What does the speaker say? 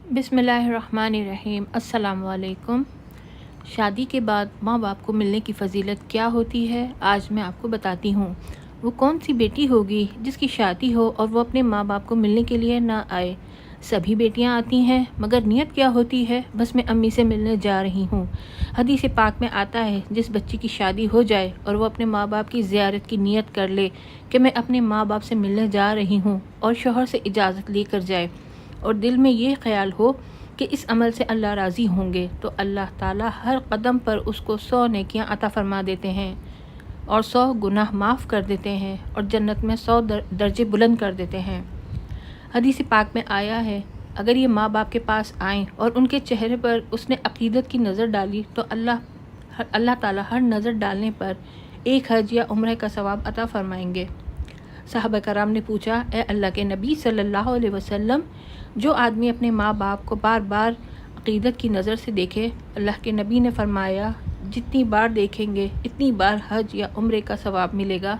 बिस्मिल्लाहिर्रहमानिर्रहीम। अस्सलाम वालेकुम। शादी के बाद माँ बाप को मिलने की फ़जीलत क्या होती है, आज मैं आपको बताती हूँ। वो कौन सी बेटी होगी जिसकी शादी हो और वो अपने माँ बाप को मिलने के लिए ना आए। सभी बेटियाँ आती हैं, मगर नियत क्या होती है, बस मैं अम्मी से मिलने जा रही हूँ। हदीस पाक में आता है, जिस बच्ची की शादी हो जाए और वो अपने माँ बाप की ज़ियारत की नियत कर ले कि मैं अपने माँ बाप से मिलने जा रही हूँ, और शौहर से इजाज़त लेकर जाए और दिल में ये ख्याल हो कि इस अमल से अल्लाह राज़ी होंगे, तो अल्लाह ताला हर कदम पर उसको 100 नेकियां अता फरमा देते हैं और 100 गुनाह माफ़ कर देते हैं और जन्नत में 100 दर्जे बुलंद कर देते हैं। हदीस पाक में आया है, अगर ये माँ बाप के पास आएँ और उनके चेहरे पर उसने अक़ीदत की नज़र डाली तो अल्लाह ताला हर नज़र डालने पर एक हज या उम्रह का सवाब अता फरमाएंगे। साहबा कराम ने पूछा, ए अल्लाह के नबी सल्लल्लाहु अलैहि वसल्लम, जो आदमी अपने माँ बाप को बार बार अक़ीदत की नज़र से देखे, अल्लाह के नबी ने फरमाया, जितनी बार देखेंगे इतनी बार हज या उम्रे का सवाब मिलेगा।